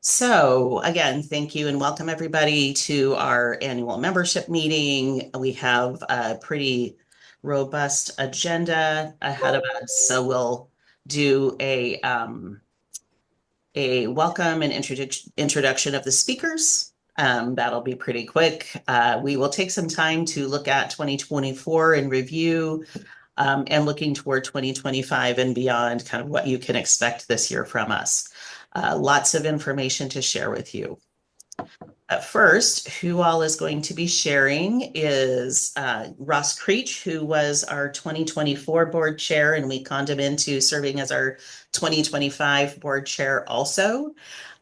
So again, thank you and welcome everybody to our annual membership meeting. We have a pretty robust agenda ahead of us, so we'll do a welcome and introduction of the speakers. That'll be pretty quick. We will take some time to look at 2024 and review, and looking toward 2025 and beyond, kind of what you can expect this year from us. Lots of information to share with you. First, who all is going to be sharing is Ross Creech, who was our 2024 board chair, and we conned him into serving as our 2025 board chair also.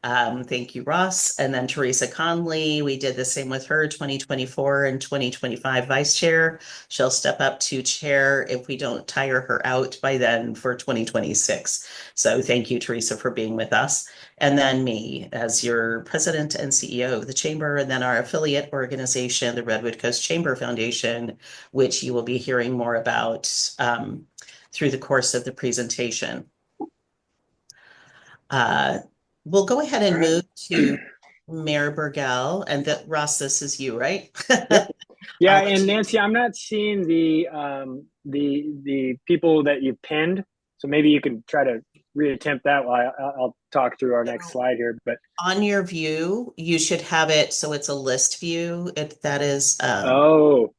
Thank you, Ross. And then Teresa Conley, we did the same with her, 2024 and 2025 vice chair. She'll step up to chair if we don't tire her out by then for 2026. So thank you, Teresa, for being with us. And then me as your president and CEO of the chamber, and then our affiliate organization, the Redwood Coast Chamber Foundation, which you will be hearing more about through the course of the presentation. We'll go ahead and move to Mayor Burgell, and that Ross, this is you, right? Yep. Yeah, and Nancy, I'm not seeing the people that you pinned, so maybe you can try to reattempt that while I'll talk through our next slide here. But on your view, you should have it so it's a list view. That is, and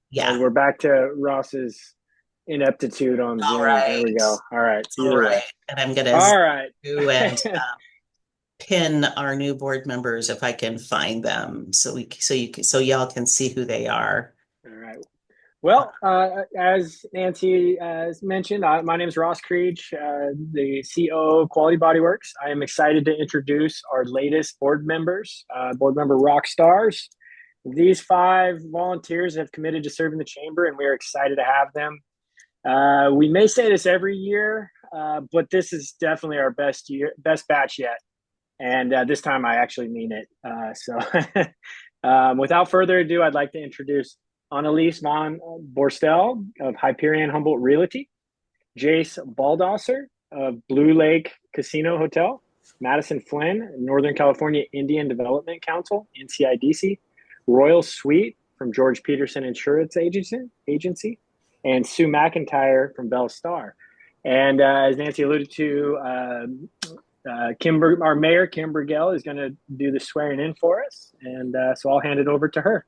yeah. we're back to Ross's ineptitude on All Zoom. right. There we go. All right. All Either right. way. And I'm gonna All right. and pin our new board members if I can find them, so y'all can see who they are. All right. Well, as Nancy mentioned, my name is Ross Creech, the CEO of Quality Body Works. I am excited to introduce our latest board members, board member rock stars. These 5 volunteers have committed to serving the chamber, and we are excited to have them. We may say this every year, but this is definitely our best batch yet. And this time I actually mean it. Without further ado, I'd like to introduce Annalise von Borstel of Hyperion Humboldt Realty, Jace Baldosser of Blue Lake Casino Hotel, Madison Flynn, Northern California Indian Development Council, NCIDC, Royal Suite from George Peterson Insurance Agency, and Sue McIntyre from Bell Star. And as Nancy alluded to, our mayor, Kim Burgell, is going to do the swearing in for us. And so I'll hand it over to her.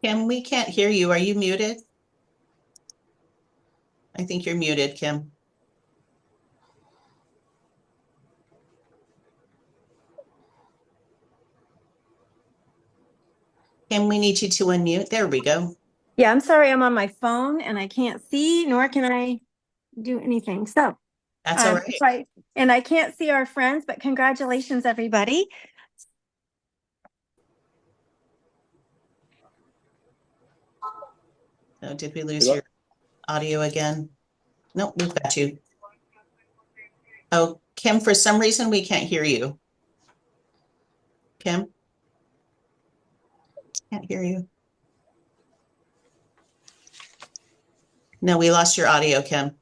Kim, we can't hear you. Are you muted? I think you're muted, Kim. Kim, we need you to unmute. There we go. Yeah, I'm sorry, I'm on my phone and I can't see, nor can I do anything. So that's all right. And I can't see our friends, but congratulations, everybody. Oh, did we lose your audio again? Nope, we've got you. Oh, Kim, for some reason we can't hear you. Kim? Can't hear you. No, we lost your audio, Kim.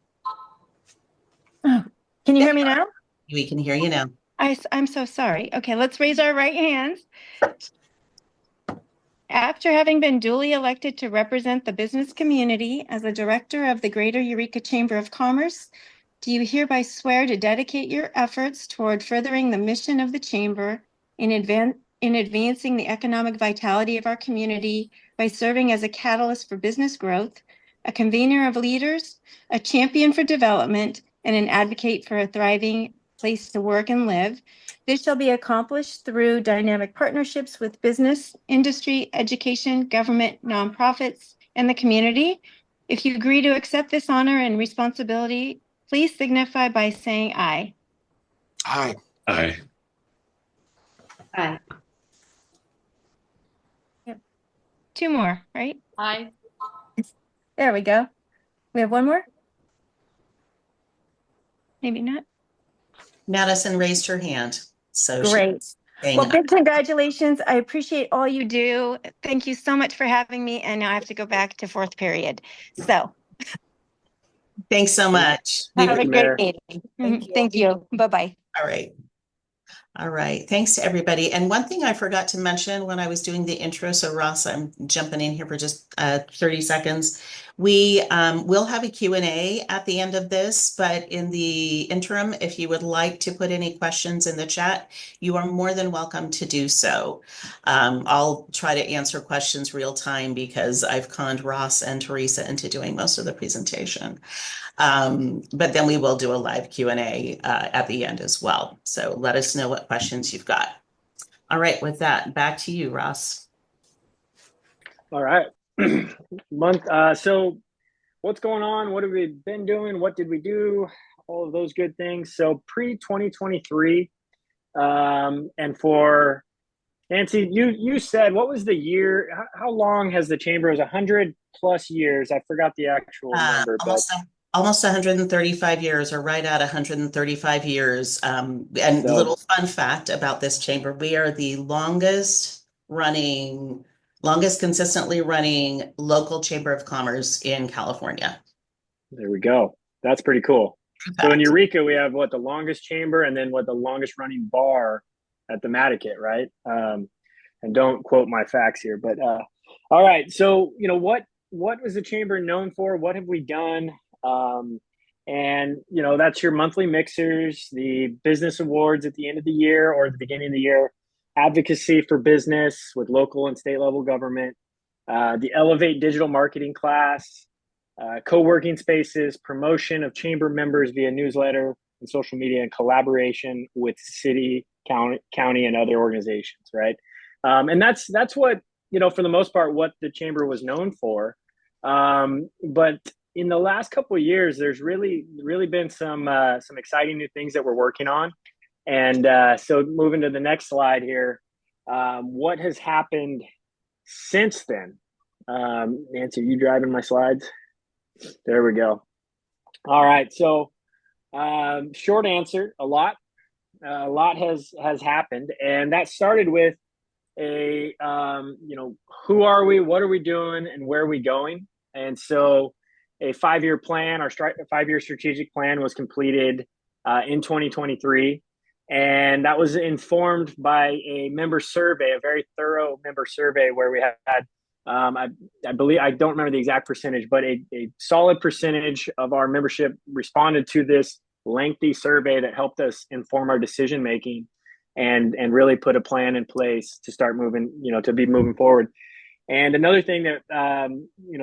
Oh, can you hear me now? We can hear you now. I'm so sorry. Okay, let's raise our right hands. After having been duly elected to represent the business community as a director of the Greater Eureka Chamber of Commerce, do you hereby swear to dedicate your efforts toward furthering the mission of the chamber in advancing the economic vitality of our community by serving as a catalyst for business growth, a convener of leaders, a champion for development, and an advocate for a thriving place to work and live? This shall be accomplished through dynamic partnerships with business, industry, education, government, nonprofits, and the community. If you agree to accept this honor and responsibility, please signify by saying aye. Aye. Aye. Aye. Yep. 2 more, right? Aye. There we go. We have 1 more? Maybe not. Madison raised her hand. So great. Saying Well, big congratulations. I appreciate all you do. Thank you so much for having me. And now I have to go back to fourth period. So thanks so much. have Thank a you, great Mayor. meeting. Thank you. Thank you. Bye-bye. All right. All right. Thanks to everybody. And one thing I forgot to mention when I was doing the intro, so Ross, I'm jumping in here for just 30 seconds. We will have a Q&A at the end of this, but in the interim, if you would like to put any questions in the chat, you are more than welcome to do so. I'll try to answer questions real time because I've conned Ross and Teresa into doing most of the presentation. But then we will do a live Q&A at the end as well. So let us know what questions you've got. All right, with that, back to you, Ross. All right. So what's going on? What have we been doing? What did we do? All of those good things. So pre-2023, and for Nancy, you said, what was the year? How long has the chamber? It was 100+ years. I forgot the actual number, but Almost 135 years, or right at 135 years. And So- little fun fact about this chamber, we are the longest consistently running local chamber of commerce in California. there we go. That's pretty cool. In So in fact, Eureka, we have the longest chamber, and then the longest running bar at the Madaket, right? And don't quote my facts here, but all right. So what was the chamber known for? What have we done? And that's your monthly mixers, the business awards at the end of the year or the beginning of the year, advocacy for business with local and state level government, the Elevate digital marketing class, co-working spaces, promotion of chamber members via newsletter and social media, and collaboration with city, county, and other organizations, right? And that's what, for the most part, what the chamber was known for. But in the last couple of years, there's really been some exciting new things that we're working on. And so moving to the next slide here, what has happened since then? Nancy, you driving my slides? There we go. All right. So short answer, a lot has happened. And that started with who are we, what are we doing, and where are we going? And so a 5-year plan, our 5-year strategic plan was completed in 2023. And that was informed by a member survey, a very thorough member survey where we had, I believe, I don't remember the exact percentage, but a solid percentage of our membership responded to this lengthy survey that helped us inform our decision making and really put a plan in place to start moving, to be moving forward. And another thing that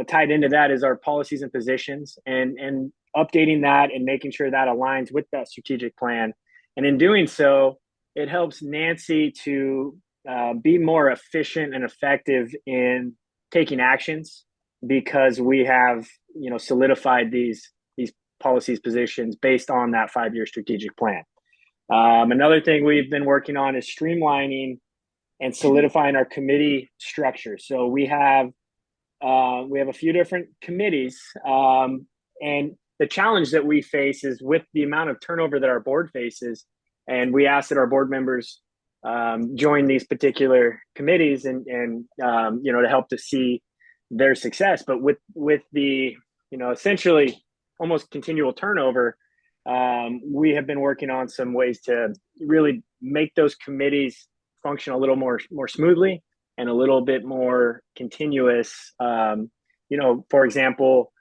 tied into that is our policies and positions, and updating that and making sure that aligns with that strategic plan. And in doing so, it helps Nancy to be more efficient and effective in taking actions, because we have solidified these policies, positions based on that 5-year strategic plan. Another thing we've been working on is streamlining and solidifying our committee structure. So we have a few different committees, and the challenge that we face is with the amount of turnover that our board faces. And we ask that our board members join these particular committees and to help to see their success. But with the essentially almost continual turnover, we have been working on some ways to really make those committees function a little more smoothly and a little bit more continuous. For example,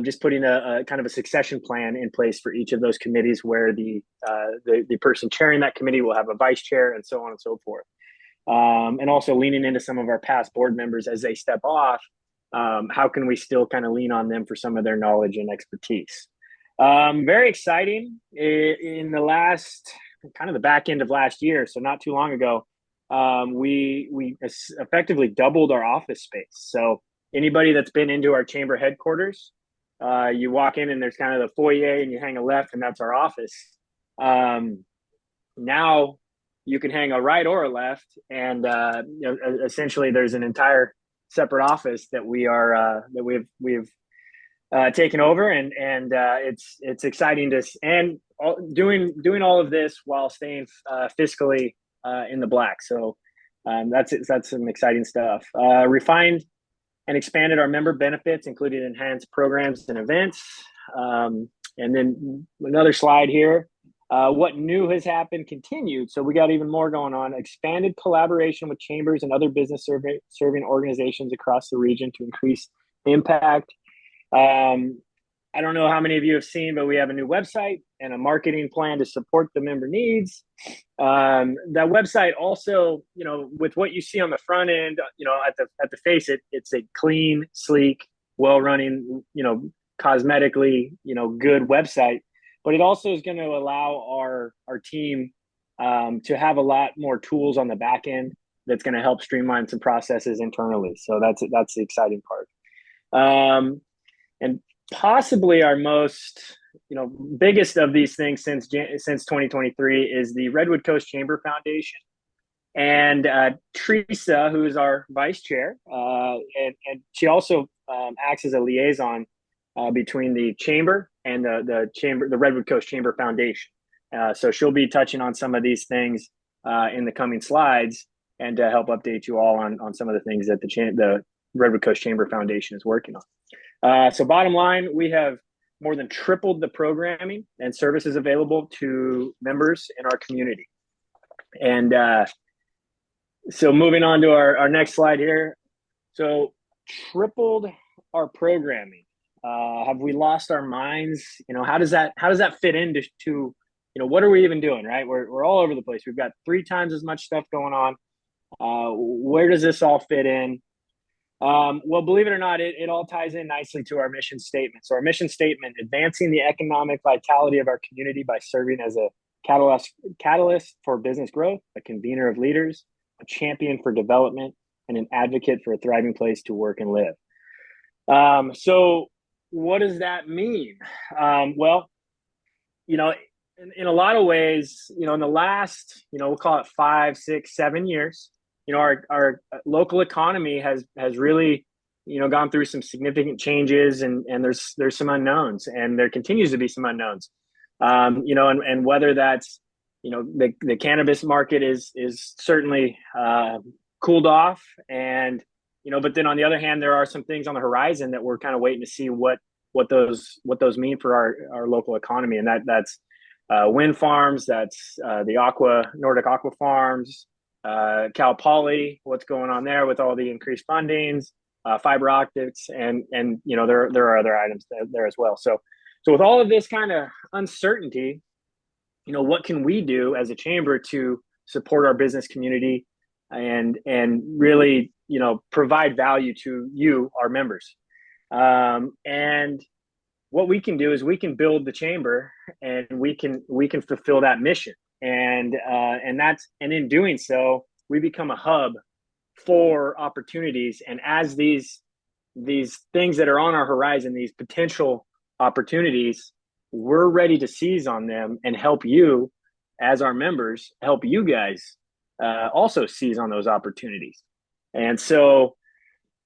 just putting a kind of a succession plan in place for each of those committees, where the person chairing that committee will have a vice chair, and so on and so forth. And also leaning into some of our past board members as they step off. How can we still kind of lean on them for some of their knowledge and expertise? Very exciting. In the last, kind of the back end of last year, so not too long ago, we effectively doubled our office space. So anybody that's been into our chamber headquarters, you walk in and there's kind of the foyer, and you hang a left, and that's our office. Now you can hang a right or a left, and essentially there's an entire separate office that we've taken over, and it's exciting to, and doing all of this while staying fiscally in the black. So that's some exciting stuff. Refined and expanded our member benefits, including enhanced programs and events. And then another slide here. What new has happened continued. So we got even more going on. Expanded collaboration with chambers and other business serving organizations across the region to increase impact. I don't know how many of you have seen, but we have a new website and a marketing plan to support the member needs. That website also, with what you see on the front end, at the face, it's a clean, sleek, well-running, cosmetically, good website. But it also is going to allow our team to have a lot more tools on the back end that's going to help streamline some processes internally. So that's the exciting part. And possibly our most, biggest of these things since 2023 is the Redwood Coast Chamber Foundation. And Teresa, who is our vice chair, and she also acts as a liaison between the chamber and the Redwood Coast Chamber Foundation. So she'll be touching on some of these things in the coming slides and to help update you all on some of the things that the Redwood Coast Chamber Foundation is working on. So bottom line, we have more than tripled the programming and services available to members in our community. And so moving on to our next slide here. So tripled our programming. Have we lost our minds? How does that fit into what are we even doing, right? We're all over the place. We've got 3 times as much stuff going on. Where does this all fit in? Well, believe it or not, it all ties in nicely to our mission statement. So our mission statement: advancing the economic vitality of our community by serving as a catalyst for business growth, a convener of leaders, a champion for development, and an advocate for a thriving place to work and live. So what does that mean? Well, in a lot of ways, in the last, we'll call it 5, 6, 7 years, our local economy has really, gone through some significant changes, and there's some unknowns, and there continues to be some unknowns. And whether that's, the cannabis market is certainly cooled off, and but then on the other hand, there are some things on the horizon that we're kind of waiting to see what those mean for our local economy, and that's wind farms, that's the Nordic Aqua Farms, Cal Poly, what's going on there with all the increased fundings, fiber optics, and there are other items there as well. So with all of this kind of uncertainty, what can we do as a chamber to support our business community and really, provide value to you, our members? And what we can do is we can build the chamber, and we can fulfill that mission. And in doing so, we become a hub for opportunities. And as these things that are on our horizon, these potential opportunities, we're ready to seize on them and help you, as our members, help you guys also seize on those opportunities. And so,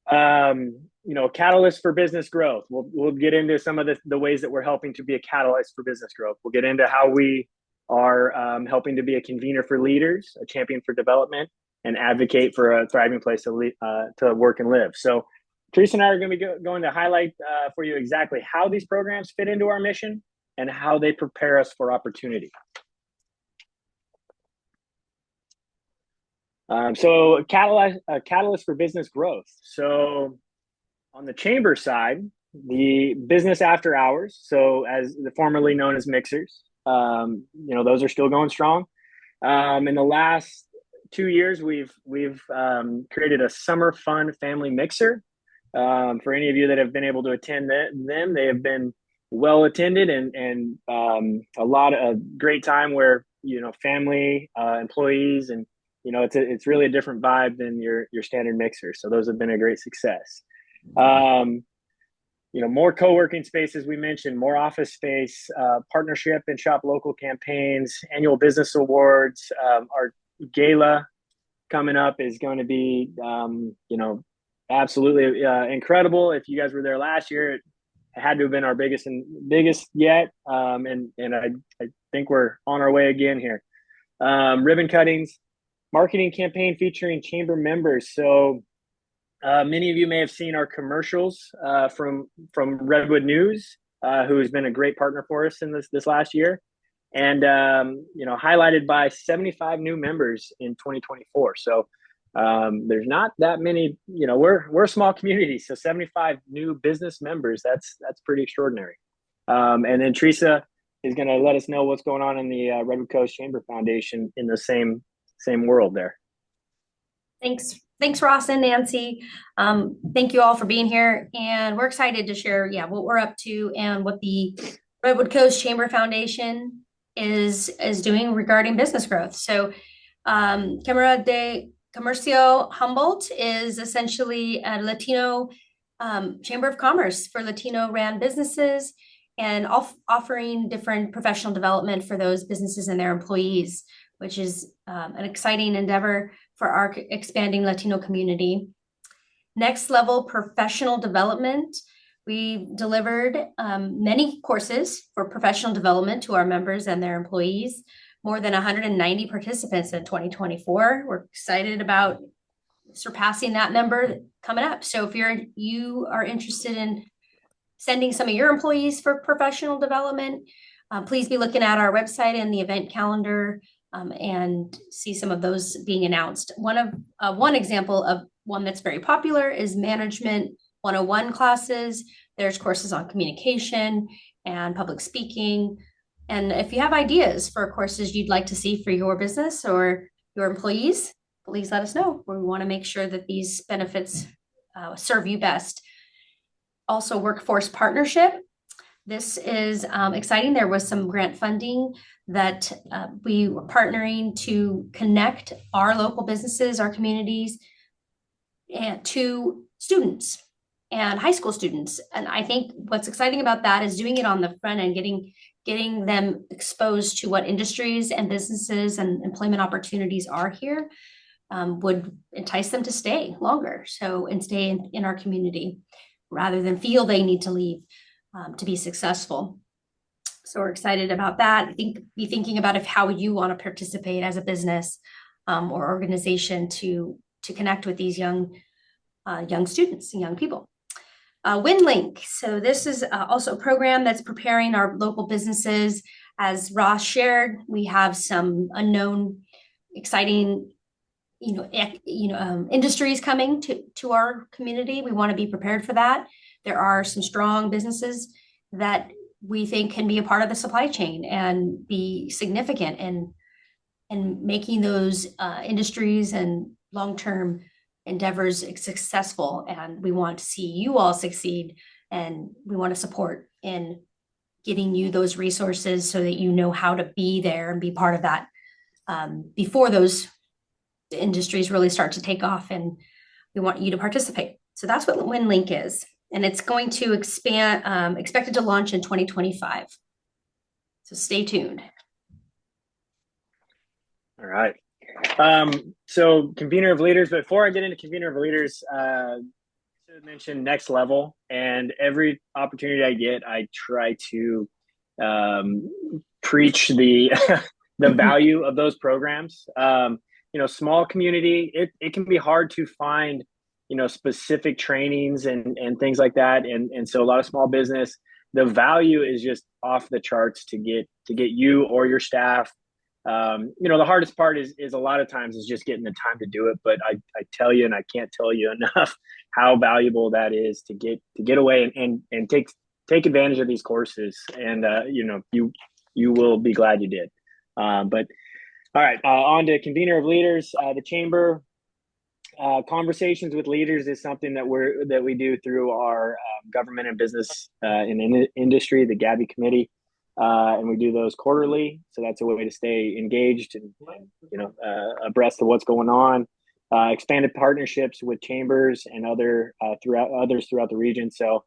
catalyst for business growth. We'll get into some of the ways that we're helping to be a catalyst for business growth. We'll get into how we are helping to be a convener for leaders, a champion for development, and advocate for a thriving place to work and live. So Teresa and I are going to be going to highlight for you exactly how these programs fit into our mission and how they prepare us for opportunity. So a catalyst for business growth. So on the chamber side, the business after hours, so as formerly known as mixers, those are still going strong. In the last 2 years, we've created a summer fun family mixer. For any of you that have been able to attend them, they have been well attended and a lot of great time where family, employees, and it's really a different vibe than your standard mixer. So those have been a great success. More co-working spaces, we mentioned, more office space, partnership and shop local campaigns, annual business awards. Our gala coming up is going to be, absolutely incredible. If you guys were there last year, it had to have been our biggest yet. And I think we're on our way again here. Ribbon cuttings, marketing campaign featuring chamber members. So many of you may have seen our commercials from Redwood News, who's been a great partner for us in this last year, and highlighted by 75 new members in 2024. So there's not that many. We're a small community, so 75 new business members. That's pretty extraordinary. And then Teresa is going to let us know what's going on in the Redwood Coast Chamber Foundation in the same world there. Thanks, Ross and Nancy. Thank you all for being here, and we're excited to share, what we're up to and what the Redwood Coast Chamber Foundation is doing regarding business growth. So, Cámara de Comercio Humboldt is essentially a Latino chamber of commerce for Latino-ran businesses, and offering different professional development for those businesses and their employees, which is an exciting endeavor for our expanding Latino community. Next level professional development. We delivered many courses for professional development to our members and their employees, more than 190 participants in 2024. We're excited about surpassing that number coming up. So if you are interested in sending some of your employees for professional development, please be looking at our website and the event calendar and see some of those being announced. One example of one that's very popular is Management 101 classes. There's courses on communication and public speaking. And if you have ideas for courses you'd like to see for your business or your employees, please let us know. We want to make sure that these benefits serve you best. Also, workforce partnership. This is exciting. There was some grant funding that we were partnering to connect our local businesses, our communities, and to students and high school students. And I think what's exciting about that is doing it on the front end, getting them exposed to what industries and businesses and employment opportunities are here, would entice them to stay longer. And stay in our community rather than feel they need to leave to be successful. So we're excited about that. Be thinking about how you want to participate as a business or organization to connect with these young students and young people. WinLink. So this is also a program that's preparing our local businesses. As Ross shared, we have some unknown, exciting industries coming to our community. We want to be prepared for that. There are some strong businesses that we think can be a part of the supply chain and be significant in making those industries and long-term endeavors successful. And we want to see you all succeed, and we want to support in getting you those resources so that you know how to be there and be part of that before those industries really start to take off, and we want you to participate. So that's what WinLink is, and it's going to expand, expected to launch in 2025. So stay tuned. All right. So convener of leaders, but before I get into convener of leaders, I should mention Next Level, and every opportunity I get, I try to preach the the value of those programs. Small community, it can be hard to find, specific trainings and things like that. And so a lot of small business, the value is just off the charts to get you or your staff. The hardest part is a lot of times is just getting the time to do it. But I tell you, and I can't tell you enough how valuable that is to get away and take advantage of these courses. And, you will be glad you did. But all right, on to convener of leaders. The chamber conversations with leaders is something that we do through our government and business and industry, the GABI committee, and we do those quarterly. So that's a way to stay engaged and abreast of what's going on. Expanded partnerships with chambers and others throughout the region. So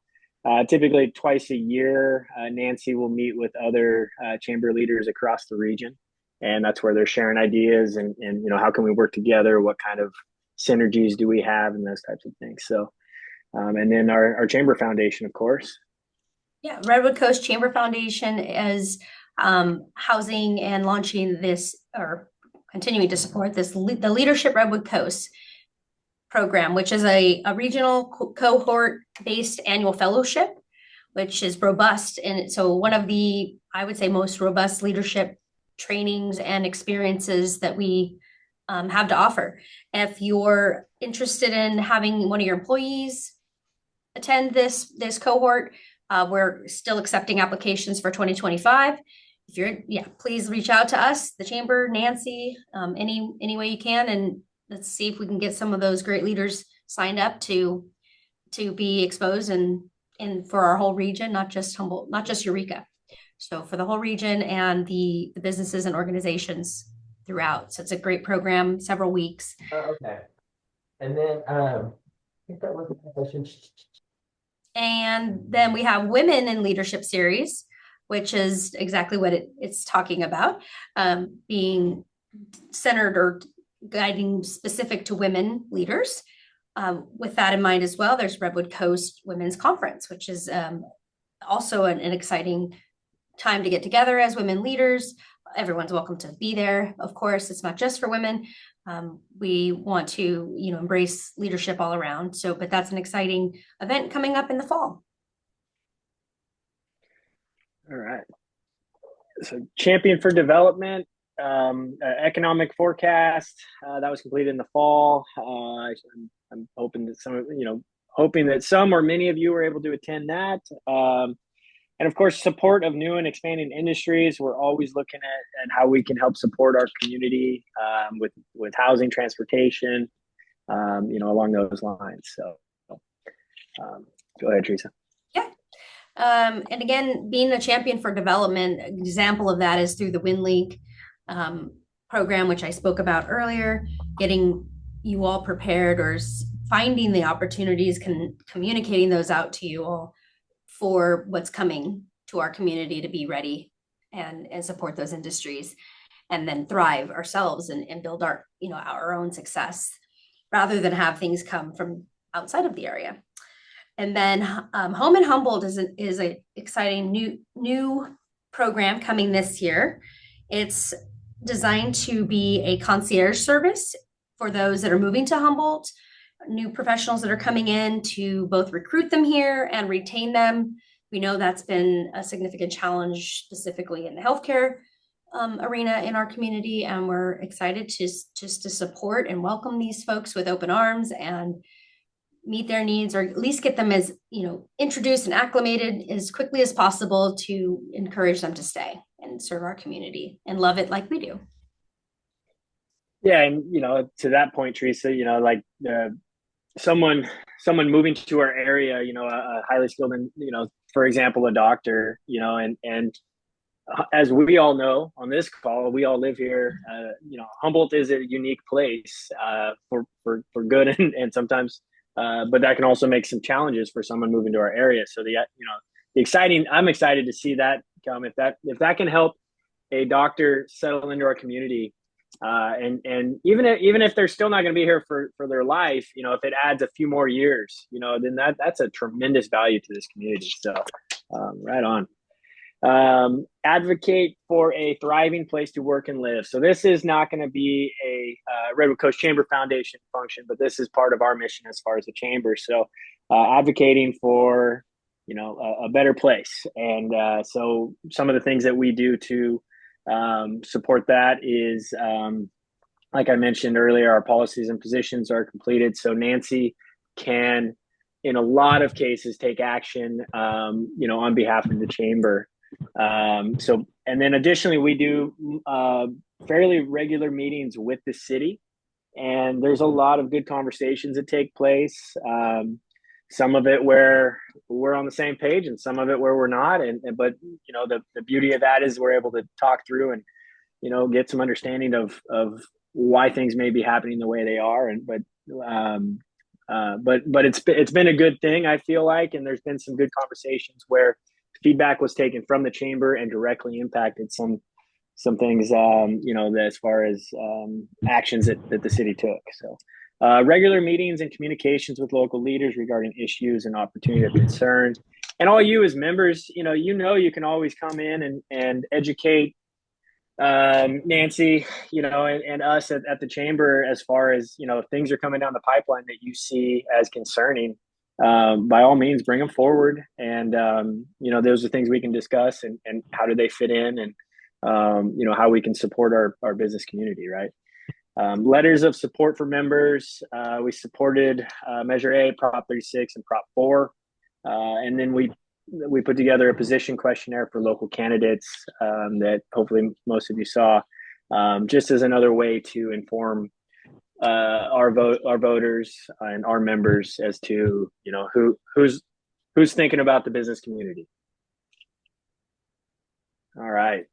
typically twice a year, Nancy will meet with other chamber leaders across the region. And that's where they're sharing ideas and how can we work together? What kind of synergies do we have and those types of things. So, and then our chamber foundation, of course. Yeah, Redwood Coast Chamber Foundation is housing and launching this, or continuing to support the Leadership Redwood Coast program, which is a regional cohort-based annual fellowship, which is robust. And so one of the, I would say, most robust leadership trainings and experiences that we have to offer. If you're interested in having one of your employees attend this cohort, we're still accepting applications for 2025. If you're, please reach out to us, the chamber, Nancy, any way you can, and let's see if we can get some of those great leaders signed up to be exposed and for our whole region, not just Humboldt, not just Eureka. So for the whole region and the businesses and organizations throughout. So it's a great program, several weeks. Okay. And then I think that was the question. And then we have Women in Leadership Series, which is exactly what it's talking about, being centered or guiding specific to women leaders. With that in mind as well, there's Redwood Coast Women's Conference, which is also an exciting time to get together as women leaders. Everyone's welcome to be there. Of course, it's not just for women. We want to, embrace leadership all around. So, but that's an exciting event coming up in the fall. All right. So Champion for Development, economic forecast, that was completed in the fall. I'm hoping that some or many of you were able to attend that. And of course, support of new and expanding industries. We're always looking at how we can help support our community with housing, transportation, along those lines. So go ahead, Teresa. Yeah. And again, being a champion for development, an example of that is through the WinLink program, which I spoke about earlier, getting you all prepared or finding the opportunities, communicating those out to you all for what's coming to our community to be ready and support those industries and then thrive ourselves and build our own success rather than have things come from outside of the area. And then Home in Humboldt is an exciting new program coming this year. It's designed to be a concierge service for those that are moving to Humboldt, new professionals that are coming in to both recruit them here and retain them. We know that's been a significant challenge specifically in the healthcare arena in our community, and we're excited to support and welcome these folks with open arms and meet their needs, or at least get them as introduced and acclimated as quickly as possible to encourage them to stay and serve our community and love it like we do. Yeah, and to that point, Teresa, someone moving to our area, a highly skilled and for example, a doctor, and as we all know on this call, we all live here. Humboldt is a unique place for good and sometimes, but that can also make some challenges for someone moving to our area. So I'm excited to see that come. If that can help a doctor settle into our community, and even if they're still not going to be here for their life, if it adds a few more years, then that's a tremendous value to this community. So right on. Advocate for a thriving place to work and live. So this is not going to be a Redwood Coast Chamber Foundation function, but this is part of our mission as far as the chamber. So advocating for a better place, and so some of the things that we do to support that is, like I mentioned earlier, our policies and positions are completed. So Nancy can, in a lot of cases, take action, on behalf of the chamber. And then additionally, we do fairly regular meetings with the city, and there's a lot of good conversations that take place. Some of it where we're on the same page, and some of it where we're not. But the beauty of that is we're able to talk through and get some understanding of why things may be happening the way they are. But it's been a good thing, I feel like, and there's been some good conversations where feedback was taken from the chamber and directly impacted some things, as far as actions that the city took. So regular meetings and communications with local leaders regarding issues and opportunity of concern. And all you as members, you can always come in and educate Nancy, and us at the chamber, as far as, things are coming down the pipeline that you see as concerning, by all means, bring them forward. And, those are things we can discuss, and how do they fit in, and, how we can support our business community, right? Letters of support for members. We supported Measure A, Prop 36, and Prop 4. And then we put together a position questionnaire for local candidates, that hopefully most of you saw, just as another way to inform our voters and our members as to, who's thinking about the business community. All right.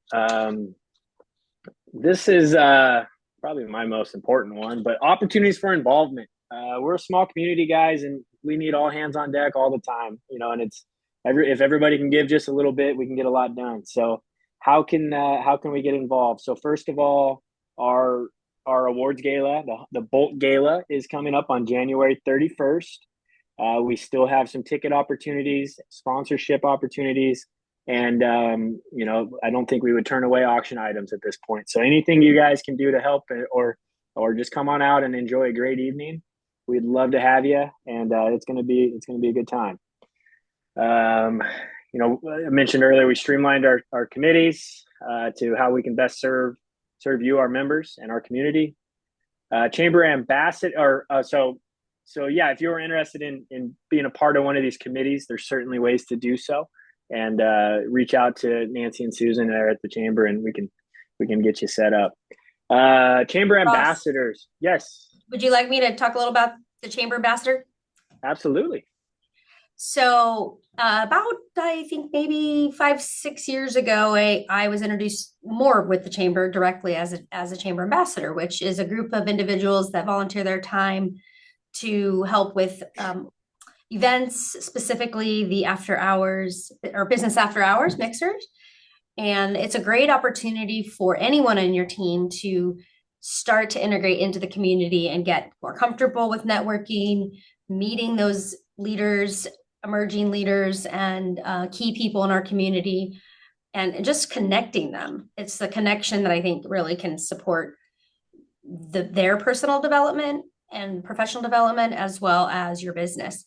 This is probably my most important one, but opportunities for involvement. We're a small community, guys, and we need all hands on deck all the time, and it's if everybody can give just a little bit, we can get a lot done. So how can we get involved? So first of all, our awards gala, the Bolt Gala, is coming up on January 31st. We still have some ticket opportunities, sponsorship opportunities, and I don't think we would turn away auction items at this point. So anything you guys can do to help, or just come on out and enjoy a great evening, we'd love to have you. And it's gonna be a good time. I mentioned earlier, we streamlined our committees to how we can best serve you, our members, and our community. Chamber ambassador. So yeah, if you're interested in being a part of one of these committees, there's certainly ways to do so. And reach out to Nancy and Susan there at the chamber, and we can get you set up. Chamber ambassadors. Yes. Would you like me to talk a little about the chamber ambassador? Absolutely. So about, I think maybe 5-6 years ago, I was introduced more with the chamber directly as a chamber ambassador, which is a group of individuals that volunteer their time to help with events, specifically the after hours or business after hours mixers. And it's a great opportunity for anyone in your team to start to integrate into the community and get more comfortable with networking, meeting those leaders, emerging leaders, and key people in our community, and just connecting them. It's the connection that I think really can support their personal development and professional development, as well as your business.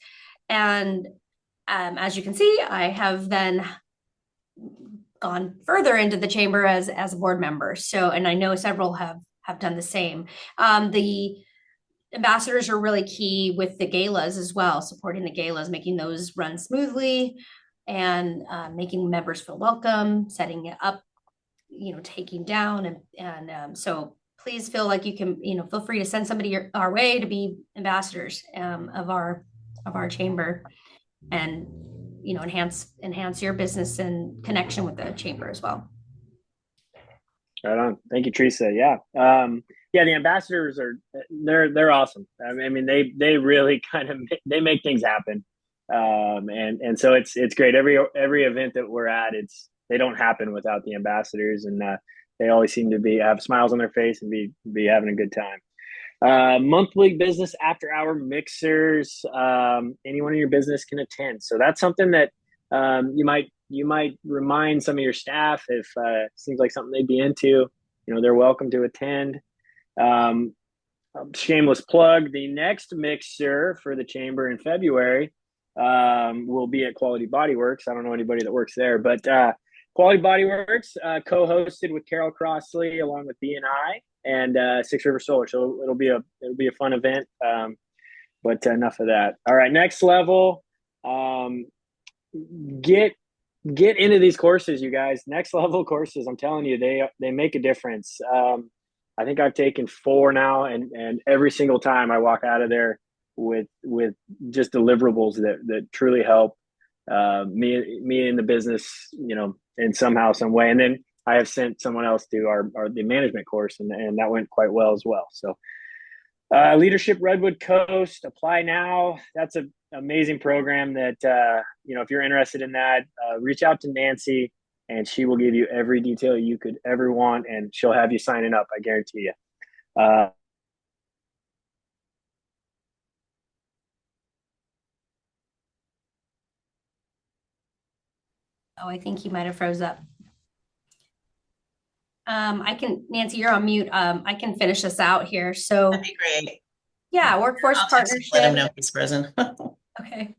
And as you can see, I have then gone further into the chamber as a board member. So, and I know several have done the same. The ambassadors are really key with the galas as well, supporting the galas, making those run smoothly, and making members feel welcome, setting it up, taking down, and so please feel like you can, feel free to send somebody our way to be ambassadors of our chamber, and enhance your business and connection with the chamber as well. Right on. Thank you, Teresa. Yeah. The ambassadors they're awesome. I mean, they really they make things happen. And so it's great. Every event that we're at, they don't happen without the ambassadors, and they always seem to have smiles on their face and be having a good time. Monthly business after hour mixers. Anyone in your business can attend. So that's something that you might remind some of your staff if it seems like something they'd be into. They're welcome to attend. Shameless plug: the next mixer for the chamber in February will be at Quality Body Works. I don't know anybody that works there, but Quality Body Works, co-hosted with Carol Crossley along with BNI and Six River Solar. So it'll be a fun event. But enough of that. All right, next level. Get into these courses, you guys. Next level courses. I'm telling you, they make a difference. I think I've taken 4 now, and every single time I walk out of there with just deliverables that truly help me in the business, in somehow, some way. And then I have sent someone else to the management course, and that went quite well as well. So Leadership Redwood Coast, apply now. That's an amazing program that, if you're interested in that, reach out to Nancy, and she will give you every detail you could ever want, and she'll have you signing up, I guarantee you. I think he might have froze up. Nancy, you're on mute. I can finish this out here. So That'd be great. yeah, workforce I'll text him, let him partnership. know he's present. Okay.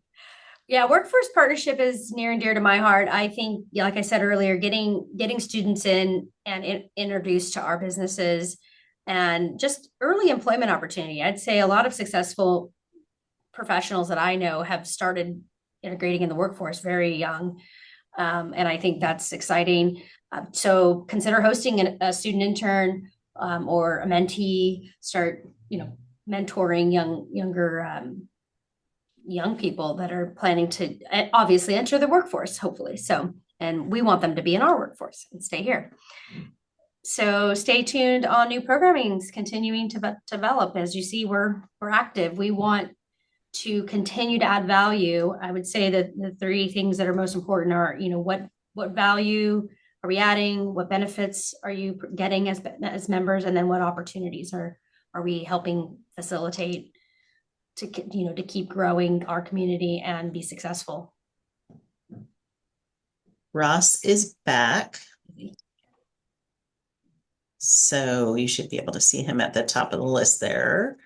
Yeah, workforce partnership is near and dear to my heart. I think, yeah, like I said earlier, getting students in and introduced to our businesses and just early employment opportunity. I'd say a lot of successful professionals that I know have started integrating in the workforce very young. And I think that's exciting. So consider hosting a student intern or a mentee, start, mentoring younger young people that are planning to obviously enter the workforce, hopefully. So, and we want them to be in our workforce and stay here. So stay tuned on new programmings continuing to develop. As you see, we're active. We want to continue to add value. I would say that the three things that are most important are, what value are we adding? What benefits are you getting as members? And then what opportunities are we helping facilitate to keep growing our community and be successful. Ross is back. So you should be able to see him at the top of the list there.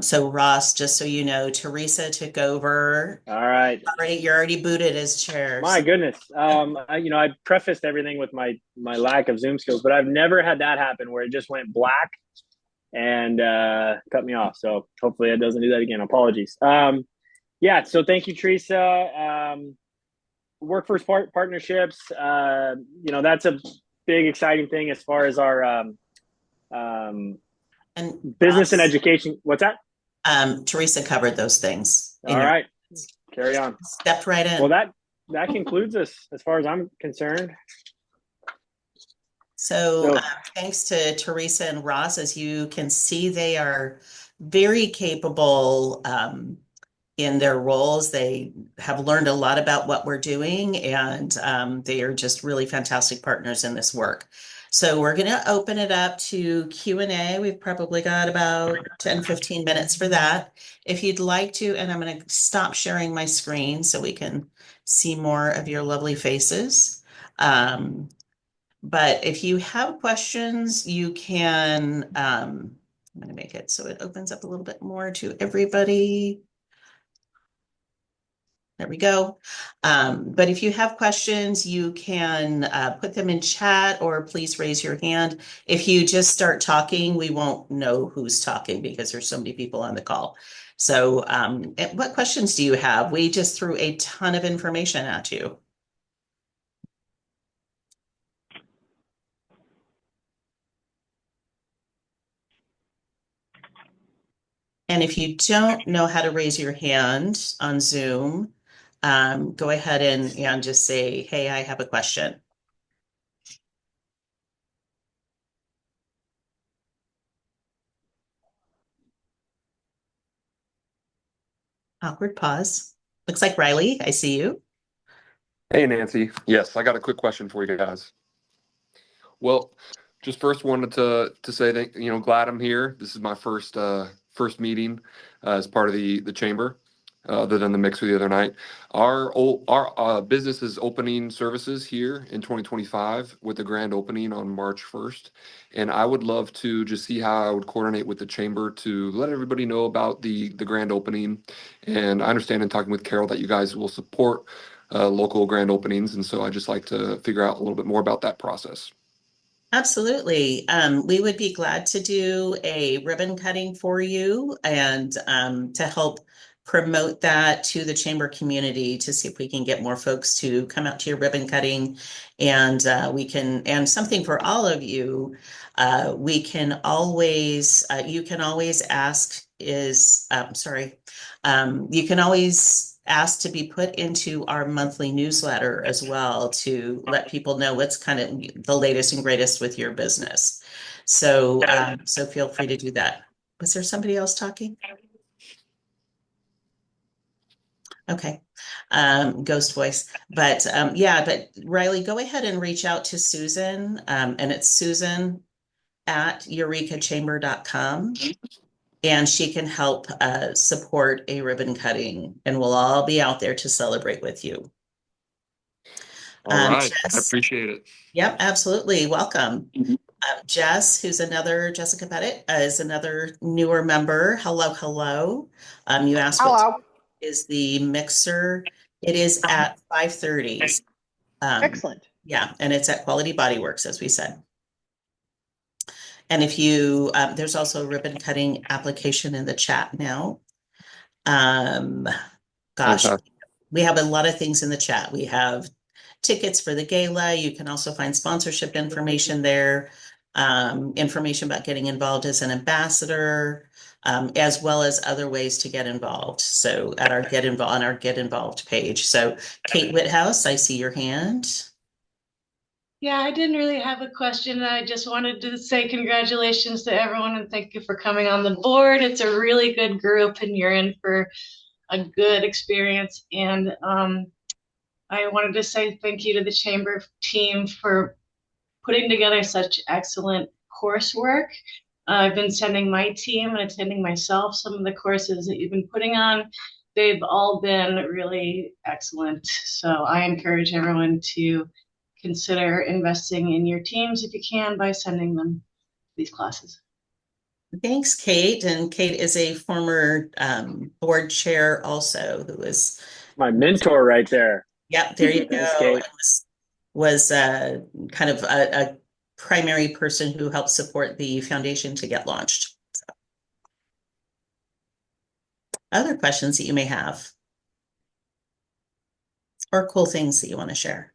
So Ross, just so you know, Teresa took over. All right. You're already booted as chair. My goodness. I prefaced everything with my lack of Zoom skills, but I've never had that happen where it just went black and cut me off. So hopefully it doesn't do that again. Apologies. So thank you, Teresa. Workforce partnerships, that's a big exciting thing as far as our and business and education. What's that? Teresa covered those things. All right. Carry on. Stepped right in. Well, that concludes us as far as I'm concerned. So thanks to Teresa and Ross, as you can see, they are very capable in their roles. They have learned a lot about what we're doing, and they are just really fantastic partners in this work. So we're going to open it up to Q&A. We've probably got about 10, 15 minutes for that. If you'd like to, and I'm going to stop sharing my screen so we can see more of your lovely faces. But if you have questions, you can, I'm going to make it so it opens up a little bit more to everybody. There we go. But if you have questions, you can put them in chat or please raise your hand. If you just start talking, we won't know who's talking because there's so many people on the call. So what questions do you have? We just threw a ton of information at you. And if you don't know how to raise your hand on Zoom, go ahead and just say, hey, I have a question. Awkward pause. Looks like Riley, I see you. Hey, Nancy. Yes, I got a quick question for you guys. Well, just first wanted to say that, glad I'm here. This is my first meeting as part of the chamber, other than the mix with the other night. Our business is opening services here in 2025 with the grand opening on March 1st. And I would love to just see how I would coordinate with the chamber to let everybody know about the grand opening. And I understand in talking with Carol that you guys will support local grand openings. And so I just like to figure out a little bit more about that process. Absolutely. We would be glad to do a ribbon cutting for you and to help promote that to the chamber community to see if we can get more folks to come out to your ribbon cutting. And and something for all of you, we can always, you can always ask you can always ask to be put into our monthly newsletter as well to let people know what's kind of the latest and greatest with your business. So, so feel free to do that. Was there somebody else talking? Okay, ghost voice, but but Riley, go ahead and reach out to Susan, and it's Susan at eurekachamber.com. And she can help support a ribbon cutting, and we'll all be out there to celebrate with you. All right, Jess, I appreciate it. Yep, absolutely. Welcome. Jessica Pettit, is another newer member. Hello, hello. You asked what Hello. is the mixer. It is at 5:30. Excellent. Yeah, and it's at Quality Body Works, as we said. And if you, there's also a ribbon cutting application in the chat now. Gosh, Fantastic. we have a lot of things in the chat. We have tickets for the gala. You can also find sponsorship information there, information about getting involved as an ambassador, as well as other ways to get involved. So at our Get Involved on our Get Involved page. So Kate Whithouse, I see your hand. Yeah, I didn't really have a question. I just wanted to say congratulations to everyone and thank you for coming on the board. It's a really good group and you're in for a good experience. And I wanted to say thank you to the Chamber team for putting together such excellent coursework. I've been sending my team and attending myself some of the courses that you've been putting on. They've all been really excellent. So I encourage everyone to consider investing in your teams if you can by sending them these classes. Thanks, Kate. And Kate is a former board chair also, who was My mentor right there. Yep, there you Thanks, go. Kate. And was kind of a primary person who helped support the foundation to get launched. So. Other questions that you may have, or cool things that you want to share.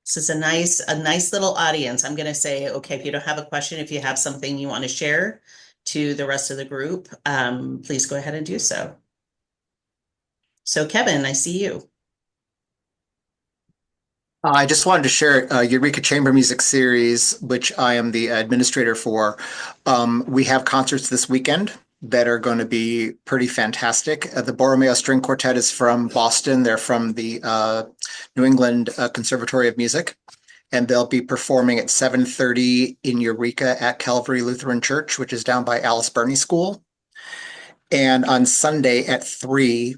This is a nice little audience. I'm going to say, okay, if you don't have a question, if you have something you want to share to the rest of the group, please go ahead and do so. So Kevin, I see you. I just wanted to share Eureka Chamber Music Series, which I am the administrator for. We have concerts this weekend that are going to be pretty fantastic. The Borromeo String Quartet is from Boston. They're from the New England Conservatory of Music, and they'll be performing at 7:30 in Eureka at Calvary Lutheran Church, which is down by Alice Burney School. And on Sunday at 3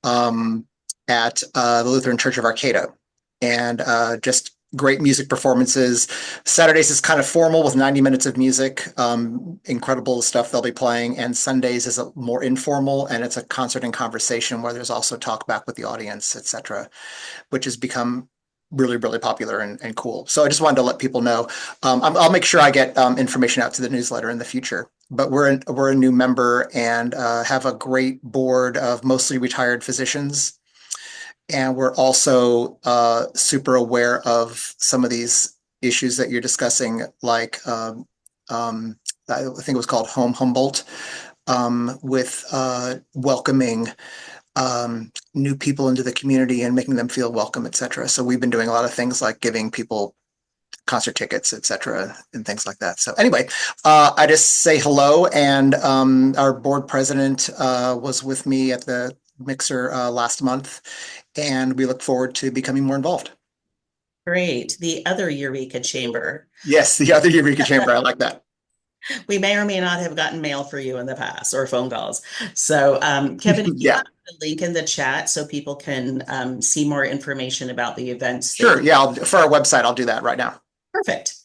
at the Lutheran Church of Arcata. And just great music performances. Saturdays is kind of formal with 90 minutes of music, incredible stuff they'll be playing. And Sundays is a more informal, and it's a concert and conversation where there's also talk back with the audience, etc., which has become really, really popular and cool. So I just wanted to let people know. I'll make sure I get information out to the newsletter in the future. But we're a new member and have a great board of mostly retired physicians. And we're also super aware of some of these issues that you're discussing, like I think it was called Home Humboldt, with welcoming new people into the community and making them feel welcome, etc. So we've been doing a lot of things like giving people concert tickets, etc., and things like that. So anyway, I just say hello, and our board president was with me at the mixer last month, and we look forward to becoming more involved. Great. The other Eureka Chamber. Yes, the other Eureka Chamber. I like that. We may or may not have gotten mail for you in the past or phone calls. So Kevin, yeah, put the link in the chat so people can see more information about the events. Sure. Yeah, for our website, I'll do that right now. Perfect.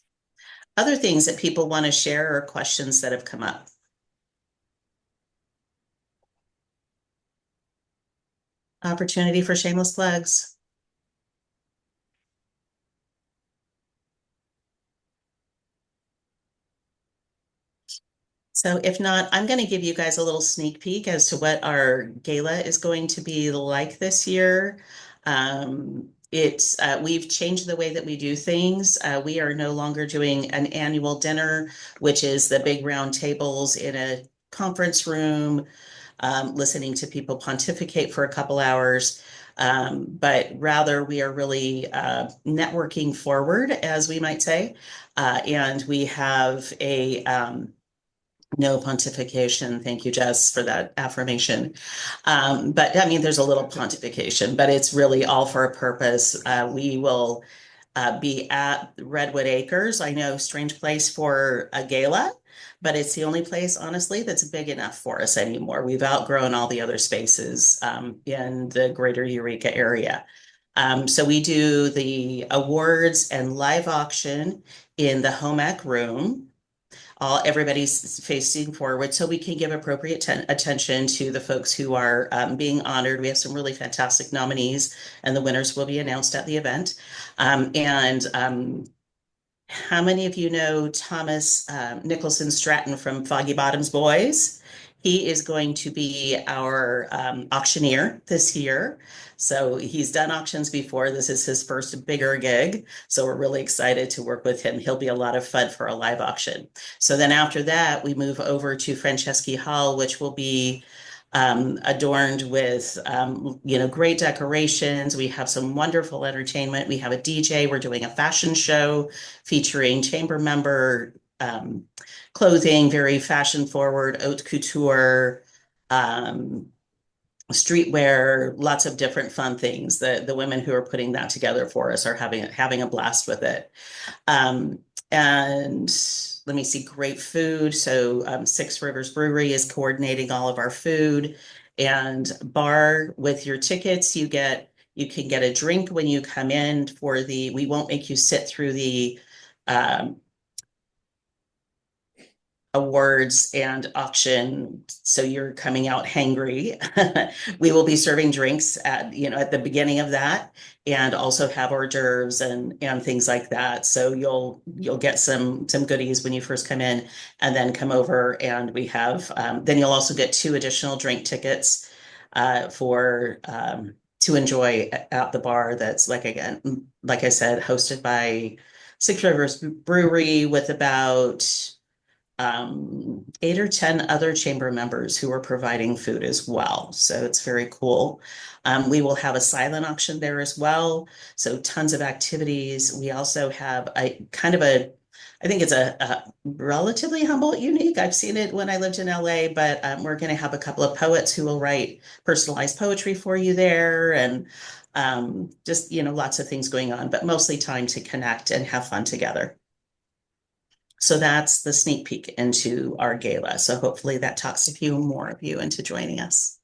Other things that people want to share or questions that have come up. Opportunity for shameless plugs. So if not, I'm going to give you guys a little sneak peek as to what our gala is going to be like this year. We've changed the way that we do things. We are no longer doing an annual dinner, which is the big round tables in a conference room, listening to people pontificate for a couple hours. But rather we are really networking forward, as we might say. And we have a no pontification. Thank you, Jess, for that affirmation. But I mean, there's a little pontification, but it's really all for a purpose. We will be at Redwood Acres. I know, strange place for a gala, but it's the only place, honestly, that's big enough for us anymore. We've outgrown all the other spaces in the greater Eureka area. So we do the awards and live auction in the home ec room. Everybody's facing forward so we can give appropriate attention to the folks who are being honored. We have some really fantastic nominees, and the winners will be announced at the event. How many of you know Thomas Nicholson Stratton from Foggy Bottoms Boys? He is going to be our auctioneer this year. So he's done auctions before. This is his first bigger gig. So we're really excited to work with him. He'll be a lot of fun for a live auction. So then after that, we move over to Franceschi Hall, which will be adorned with, great decorations. We have some wonderful entertainment. We have a DJ. We're doing a fashion show featuring chamber member clothing, very fashion forward, haute couture, streetwear, lots of different fun things. The women who are putting that together for us are having a blast with it. And let me see, great food. So Six Rivers Brewery is coordinating all of our food and bar. With your tickets, you can get a drink when you come in we won't make you sit through the awards and auction, so you're coming out hangry. We will be serving drinks at the beginning of that, and also have hors d'oeuvres and things like that. So you'll get some goodies when you first come in, and then come over, and we have then you'll also get 2 additional drink tickets for to enjoy at the bar. That's like I said, hosted by Six Rivers Brewery, with about 8 or 10 other chamber members who are providing food as well. So it's very cool. We will have a silent auction there as well. So tons of activities. We also have I think it's a relatively humble, unique. I've seen it when I lived in LA, but we're going to have a couple of poets who will write personalized poetry for you there, and just, lots of things going on, but mostly time to connect and have fun together. So that's the sneak peek into our gala. So hopefully that talks a few more of you into joining us.